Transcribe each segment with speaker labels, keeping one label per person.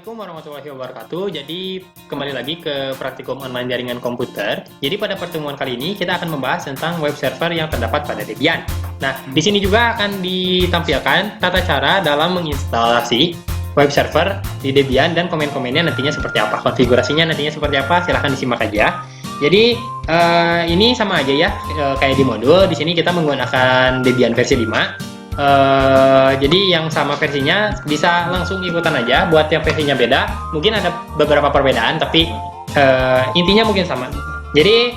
Speaker 1: Assalamualaikum warahmatullahi wabarakatuh. Jadi kembali lagi ke praktikum online jaringan komputer. Jadi pada pertemuan kali ini kita akan membahas tentang web server yang terdapat pada Debian. Nah, di sini juga akan ditampilkan tata cara dalam menginstalasi web server di Debian dan komen-komennya nantinya seperti apa, konfigurasinya nantinya seperti apa. Silahkan disimak aja. Jadi ini sama aja ya kayak di modul. Di sini kita menggunakan Debian versi 5. Jadi yang sama versinya bisa langsung ikutan aja. Buat yang versinya beda mungkin ada beberapa perbedaan, tapi intinya mungkin sama. Jadi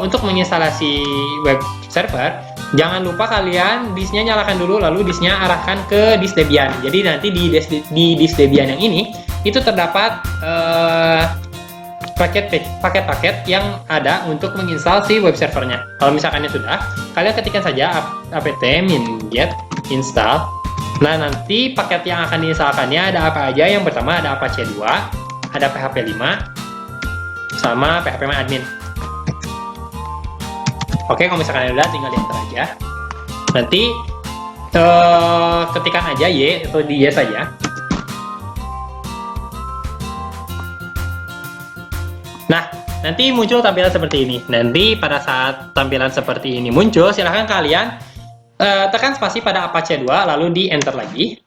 Speaker 1: untuk menginstalasi web server, jangan lupa kalian disknya nyalakan dulu, lalu disknya arahkan ke disk Debian. Jadi nanti di disk Debian yang ini itu terdapat paket-paket yang ada untuk menginstal si web servernya. Kalau misalkannya sudah, kalian ketikkan saja apt min-get install. Nah, nanti paket yang akan diinstalkannya ada apa aja? Yang pertama ada Apache 2, ada PHP 5, sama phpMyAdmin. Oke, kalau misalkan udah, tinggal diantar aja. Nanti ketikkan aja Y atau di Y saja. Nah, nanti muncul tampilan seperti ini. Nanti pada saat tampilan seperti ini muncul, silahkan kalian tekan spasi pada Apache 2, lalu di enter lagi.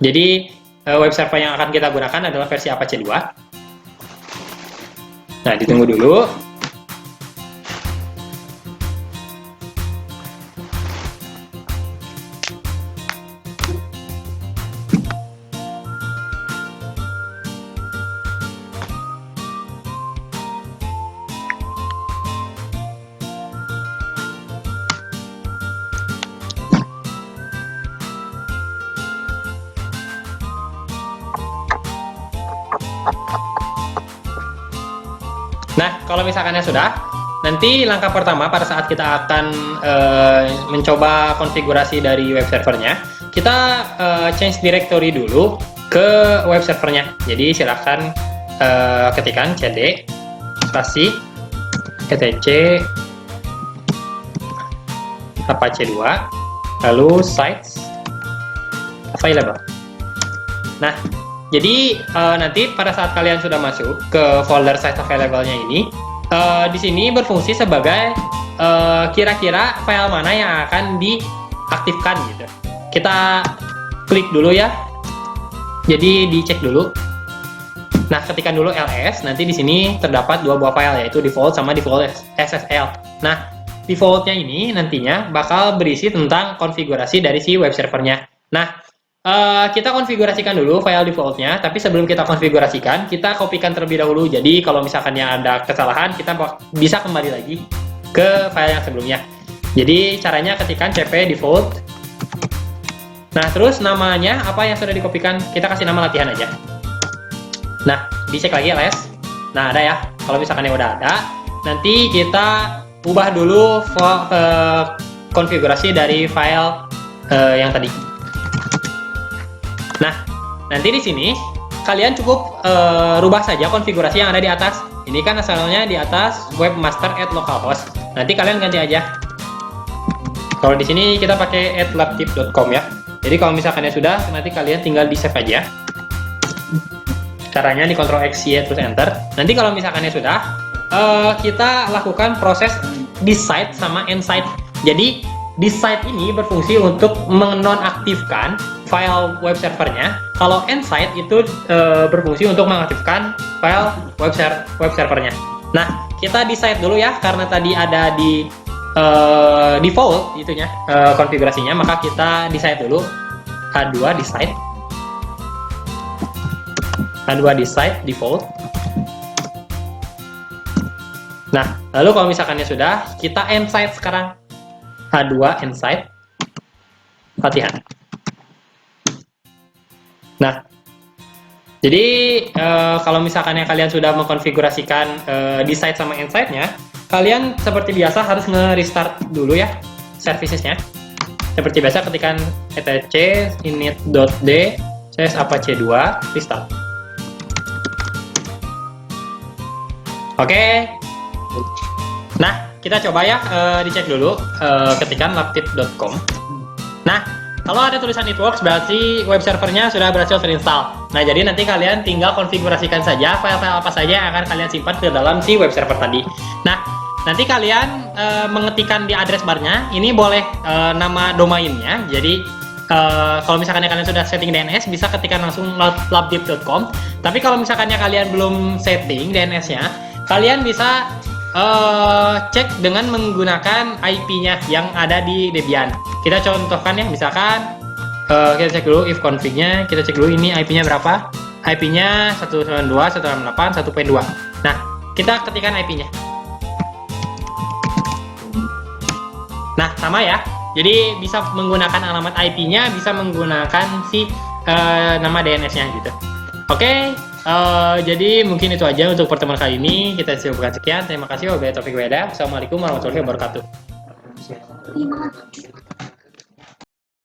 Speaker 1: Jadi web server yang akan kita gunakan adalah versi Apache 2. Nah, ditunggu dulu. Nah, kalau misalkannya sudah, nanti langkah pertama pada saat kita akan mencoba konfigurasi dari web servernya, kita change directory dulu ke web servernya. Jadi silahkan ketikkan cd spasi etc Apache 2, lalu sites available. Nah, jadi nanti pada saat kalian sudah masuk ke folder site available-nya ini, di sini berfungsi sebagai kira-kira file mana yang akan diaktifkan gitu. Kita klik dulu ya. Jadi dicek dulu. Nah, ketikkan dulu ls. Nanti di sini terdapat dua buah file, yaitu default sama default SSL. Nah, defaultnya ini nantinya bakal berisi tentang konfigurasi dari si web servernya. Nah, kita konfigurasikan dulu file defaultnya, tapi sebelum kita konfigurasikan, kita kopikan terlebih dahulu. Jadi kalau misalkannya ada kesalahan, kita bisa kembali lagi ke file yang sebelumnya. Jadi caranya ketikkan cp default. Nah, terus namanya apa yang sudah dikopikan, kita kasih nama latihan aja. Nah, dicek lagi ls. Nah, ada ya. Kalau misalkannya udah ada, nanti kita ubah dulu konfigurasi dari file yang tadi. Nah, nanti di sini kalian cukup rubah saja konfigurasi yang ada di atas. Ini kan asalnya di atas webmaster@localhost. Nanti kalian ganti aja. Kalau di sini kita pakai @labtip.com ya. Jadi kalau misalkannya sudah, nanti kalian tinggal di save aja. Caranya di Ctrl X Y terus enter. Nanti kalau misalkannya sudah, kita lakukan proses disk-site sama end-site. Jadi disk-site ini berfungsi untuk menonaktifkan file web servernya. Kalau end-site itu berfungsi untuk mengaktifkan file web servernya. Nah, kita disk-site dulu ya, karena tadi ada di default itunya konfigurasinya, maka kita disk-site dulu. H2 disk-site, H2 disk-site default. Nah, lalu kalau misalkannya sudah, kita end-site sekarang. H2 end-site latihan. Nah, jadi kalau misalkan kalian sudah mengkonfigurasikan di site sama end-site-nya, kalian seperti biasa harus nge-restart dulu ya servicesnya. Seperti biasa ketikkan etc init.d /apache 2 restart. Oke. Nah, kita coba ya, dicek dulu, ketikkan labtip.com. Nah, kalau ada tulisan it works berarti web servernya sudah berhasil terinstall. Nah, jadi nanti kalian tinggal konfigurasikan saja file-file apa saja yang akan kalian simpan ke dalam si web server tadi. Nah, nanti kalian mengetikkan di address barnya, ini boleh nama domainnya. Jadi kalau misalkan kalian sudah setting DNS, bisa ketikkan langsung labdeep.com. Tapi kalau misalkan kalian belum setting DNS-nya, kalian bisa cek dengan menggunakan IP-nya yang ada di Debian. Kita contohkan ya, misalkan kita cek dulu if config-nya, kita cek dulu ini IP-nya berapa. IP-nya 192.168.1.2. Nah, kita ketikkan IP-nya. Nah, sama ya. Jadi bisa menggunakan alamat IP-nya, bisa menggunakan si nama DNS-nya gitu. Oke, jadi mungkin itu aja untuk pertemuan kali ini. Kita cukupkan sekian. Terima kasih. Wabillahi taufiq wal hidayah. Assalamualaikum warahmatullahi wabarakatuh.